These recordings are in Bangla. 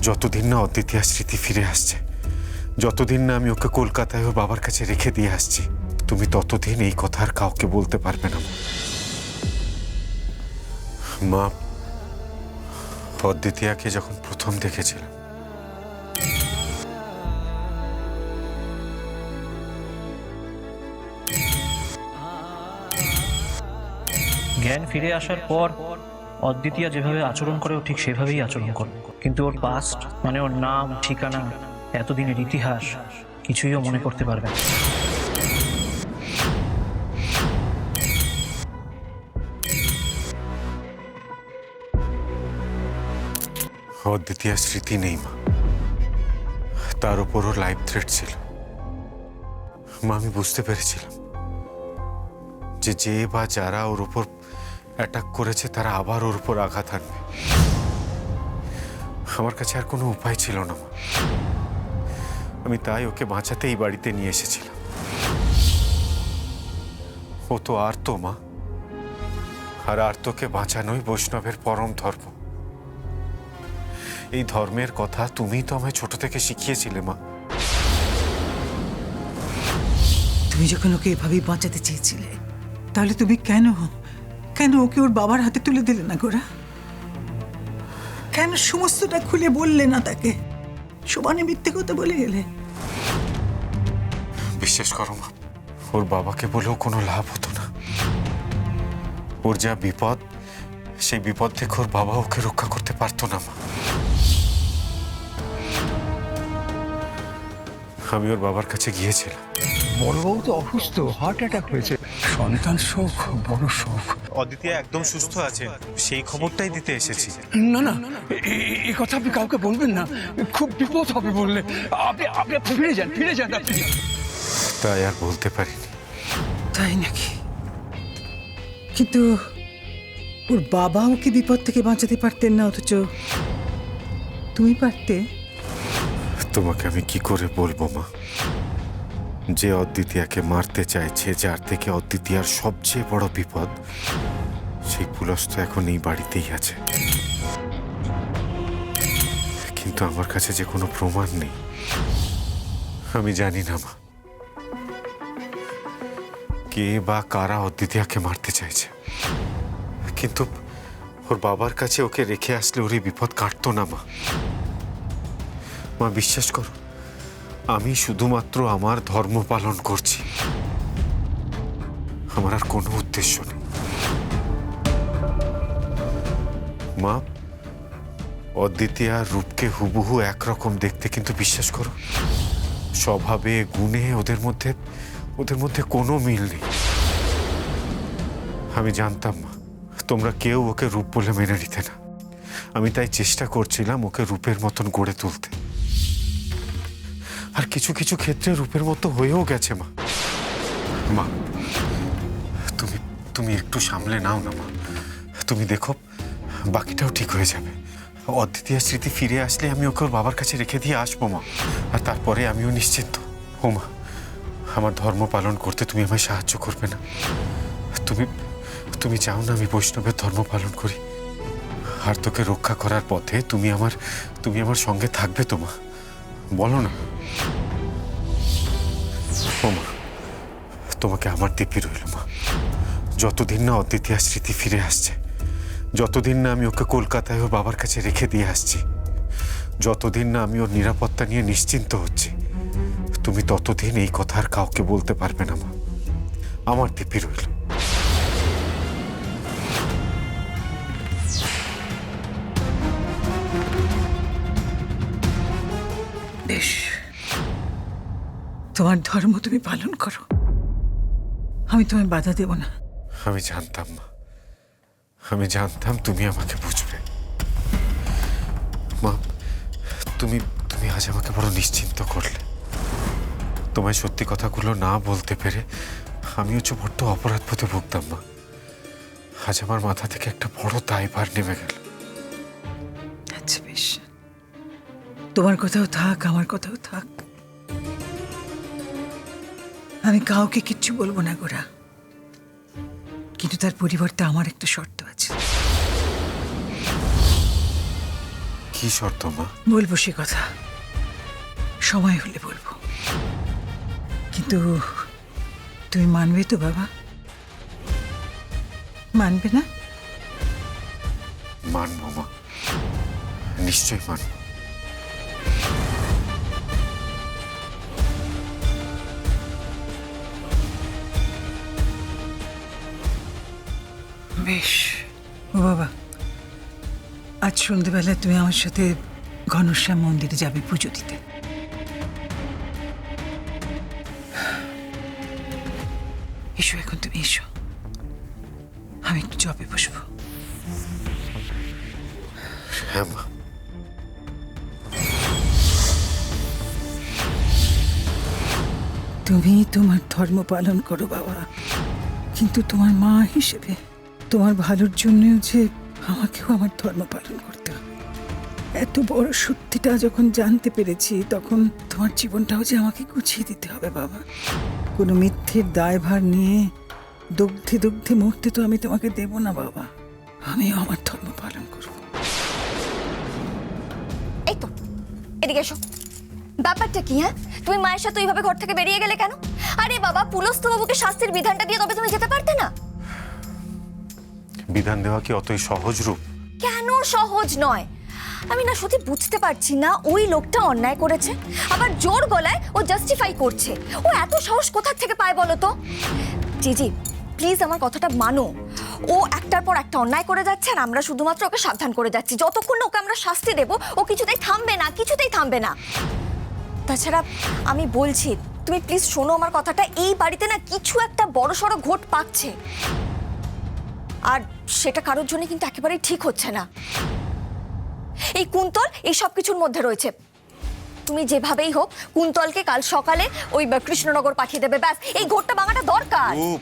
যতদিন না অদ্বিতীয়ার স্মৃতি ফিরে আসছে, যতদিন না আমি ওকে কলকাতায় ওর বাবার কাছে রেখে দিয়ে আসছি, তুমি ততদিন এই কথা আর কাউকে বলতে পারবে না মা। অদ্বিতীয়াকে যখন প্রথম দেখেছিলাম, জ্ঞান ফিরে আসার পর অদ্বিতীয়া যেভাবে আচরণ করে ও ঠিক সেভাবেই আচরণ করে, কিন্তু ওর পাস্ট মানে ওর নাম, ঠিকানা, এতদিনের ইতিহাস কিছুই ও মনে করতে পারবে না। অদ্বিতীয়ার স্মৃতি নেই মা, তার উপরও লাইফ থ্রেট ছিল মা। আমি বুঝতে পেরেছিলাম যে বা যারা ওর উপর অ্যাটাক করেছে তারা আবার ওর উপর আঘাত আনবে। আমার কাছে আর কোনো উপায় ছিল না মা। আমি তাই ওকে বাঁচাতে এই বাড়িতে নিয়ে এসেছিলাম। ও তো আর্ত মা, আর আর্তকে বাঁচানোই বৈষ্ণবের পরম ধর্ম। এই ধর্মের কথা তুমি তো আমায় ছোট থেকে শিখিয়েছিলে মা। তুমি যখন ওকে এভাবেই বাঁচাতে চেয়েছিলে, তাহলে তুমি কেন ওকে ওর বাবার হাতে তুলে দিলে না গোরা? কেন সমস্তটা খুলে বললে না তাকে? সমানে মিথ্যে কথা বলে গেলে। বিশ্বাস করো মা, ওর বাবাকে বলেও কোনো লাভ হতো না। ওর যা বিপদ, সেই বিপদ থেকে ওর বাবা ওকে রক্ষা করতে পারতো না মা। আমি ওর বাবার কাছে গিয়েছিলাম। বড়বাবু তো অসুস্থ, হার্ট অ্যাটাক হয়েছে। সন্তান শোক বড় শোক। অদিতি একদম সুস্থ আছে, সেই খবরটাই দিতে এসেছি। না না, এই কথা আপনি কাউকে বলবেন না, খুব বিপদ হবে বললে। আপনি আপনি ফিরে যান আপনি। তাই আর বলতে পারিনি। তাই নাকি? কিন্তু ওর বাবা ওকে বিপদ থেকে বাঁচাতে পারতেন না, অথচ তুমি পারতে। তোমাকে আমি কি করে বলবো মা, যে অদ্বিতীয়াকে মারতে চাইছে, যার থেকে অদ্বিতীয়ার সবচেয়ে বড় বিপদ, সেই পুলস্ত এখন এই বাড়িতেই আছে। কিন্তু আমার কাছে যে কোনো প্রমাণ নেই। আমি জানি না মা, কে বা কারা অদ্বিতীয়াকে মারতে চাইছে। কিন্তু ওর বাবার কাছে ওকে রেখে আসলে ওর এই বিপদ কাটতো না মা। মা বিশ্বাস করো, আমি শুধুমাত্র আমার ধর্ম পালন করছি, আমার আর কোনো উদ্দেশ্য নেই মা। অদ্বিতীয়া রূপকে হুবহু একরকম দেখতে, কিন্তু বিশ্বাস করো স্বভাবে গুণে ওদের মধ্যে কোনো মিল নেই। আমি জানতাম মা, তোমরা কেউ ওকে রূপ বলে মেনে নিতে না। আমি তাই চেষ্টা করছিলাম ওকে রূপের মতন গড়ে তুলতে, আর কিছু কিছু ক্ষেত্রে রূপের মতো হয়েও গেছে মা। মা তুমি একটু সামলে নাও না মা। তুমি দেখো বাকিটাও ঠিক হয়ে যাবে। অদ্বিতীয়ার স্মৃতি ফিরে আসলে আমি ওকে ওর বাবার কাছে রেখে দিয়ে আসবো মা, আর তারপরে আমিও নিশ্চিন্ত। ও মা, আমার ধর্ম পালন করতে তুমি আমায় সাহায্য করবে না? তুমি চাও না আমি বৈষ্ণবের ধর্ম পালন করি, আর তোকে রক্ষা করার পথে তুমি আমার সঙ্গে থাকবে তো মা? বলো না। ও মা, তোমাকে আমার দিব্যি রইল মা। যতদিন না অদ্বিতীয়ার স্মৃতি ফিরে আসছে, যতদিন না আমি ওকে কলকাতায় ওর বাবার কাছে রেখে দিয়ে আসছি, যতদিন না আমি ওর নিরাপত্তা নিয়ে নিশ্চিন্ত হচ্ছি, তুমি ততদিন এই কথা আর কাউকে বলতে পারবে না মা। আমার দিব্যি রইল। বেশ, তোমার ধর্ম তুমি পালন করো, আমি তোমায় বাধা দেব না। আমি জানতাম মা, আমি জানতাম তুমি আমাকে বুঝবে মা। তুমি আজ আমাকে বড় নিশ্চিন্ত করলে। তোমায় সত্যি কথাগুলো না বলতে পেরে আমিও বড্ড অপরাধ বোধে ভুগতাম মা। আজ আমার মাথা থেকে একটা বড় দায়ভার নেমে গেল। আচ্ছা বেশ, তোমার কথাও থাক, আমার কথাও থাক। আমি কাউকে কিচ্ছু বলবো না গোরা, কিন্তু তার পরিবর্তে আমার একটা শর্ত আছে। কি কি শর্ত মা? বলবো সে কথা, সময় হলে বলবো। কিন্তু তুমি মানবে তো বাবা? মানবে না? মানবো মা, নিশ্চয়ই মানবো। বেশ। ও বাবা, আজ সন্ধ্যেবেলায় তুমি আমার সাথে ঘনশ্যাম মন্দিরে যাবে পুজো দিতে। এসো, এখন তুমি এসো, আমি একটু জবে বসবো। হ্যাঁ মা। তুমি তোমার ধর্ম পালন করো বাবা, কিন্তু তোমার মা হিসেবে তোমার ভালোর জন্যও যে আমাকেও আমার ধর্ম পালন করতে হবে। এত বড় সত্যিটা যখন জানতে পেরেছি, তখন তোমার জীবনটাও যে আমাকে গুছিয়ে দিতে হবে বাবা। কোনো মিথ্যের দায়ভার নিয়ে দগ্ধে দগ্ধে মরতে তো আমি তোমাকে দেব না বাবা। আমিও আমার ধর্ম পালন করব। এই তো, এদিকে এসো। ব্যাপারটা কি? হ্যাঁ, তুমি মায়ের সাথে ওইভাবে ঘর থেকে বেরিয়ে গেলে কেন? আরে বাবা, পুলস্ত বাবুকে শাস্তির বিধানটা দিয়ে তবে তুমি যেতে পারতে না? বিধান দেওয়া কি অতই সহজ রূপ? কেন সহজ নয়? আমি না সত্যি বুঝতে পারছি না, ওই লোকটা অন্যায় করেছে, আবার জোর গলায় ও জাস্টিফাই করছে। ও এত সাহস কোথা থেকে পায় বলো তো? জি প্লিজ আমার কথাটা মানো। ও একটার পর একটা অন্যায় করে যাচ্ছে, আর আমরা শুধুমাত্র ওকে সাবধান করে যাচ্ছি। যতক্ষণ না ওকে আমরা শাস্তি দেব, ও কিছুতেই থামবে না, কিছুতেই থামবে না। তাছাড়া আমি বলছি, তুমি প্লিজ শোনো আমার কথাটা। এই বাড়িতে না কিছু একটা বড়সড় ঘোট পাচ্ছে, আর সেটা কারোর জন্য কিন্তু একেবারেই ঠিক হচ্ছে না। এই কুন্তল এই সব কিছুর মধ্যে রয়েছে। তুমি যেভাবেই হোক কুন্তলকে কাল সকালে ওই কৃষ্ণনগর পাঠিয়ে দেবে, ব্যাস। এই ঘোরটা ভাঙাটা দরকার। রূপ,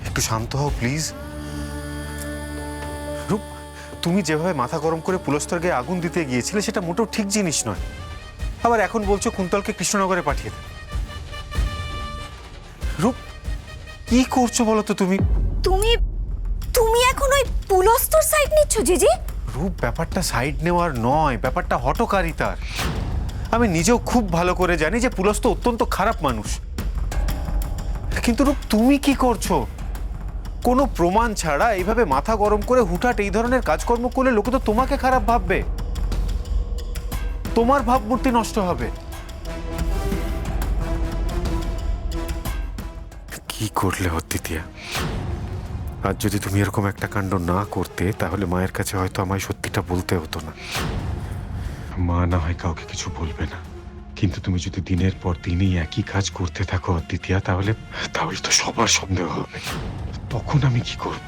একটু শান্ত হও প্লিজ। রূপ, তুমি যেভাবে মাথা গরম করে পুলস্তরকে আগুন দিতে গিয়েছিলে, সেটা মোটেও ঠিক জিনিস নয়। আবার এখন বলছো কুন্তলকে কৃষ্ণনগরে পাঠিয়ে দেবে। রূপ, কি করছো বলো তো তুমি? তুমি তুমি এখন ওই পুলস্তর সাইড নিচ্ছ জিজি? রূপ, ব্যাপারটা সাইড নেওয়ার নয়, ব্যাপারটা হঠকারিতার। আমি নিজেও খুব ভালো করে জানি যে পুলস্ত অত্যন্ত খারাপ মানুষ, কিন্তু রূপ তুমি কি করছো? কোনো প্রমাণ ছাড়া এইভাবে মাথা গরম করে হুটহাট এই ধরনের কাজকর্ম করলে লোকে তো তোমাকে খারাপ ভাববে, তোমার ভাবমূর্তি নষ্ট হবে। কি করলে অদ্বিতীয়া? আজ যদি তুমি এরকম একটা কাণ্ড না করতে, তাহলে মায়ের কাছে হয়তো আমায় সত্যিটা বলতে হতো না। মা না হয় কাউকে কিছু বলবে না, কিন্তু তুমি যদি দিনের পর দিনই একই কাজ করতে থাকো অদ্বিতীয়া, তাহলে তো সবার সন্দেহ হবে। তখন আমি কি করব?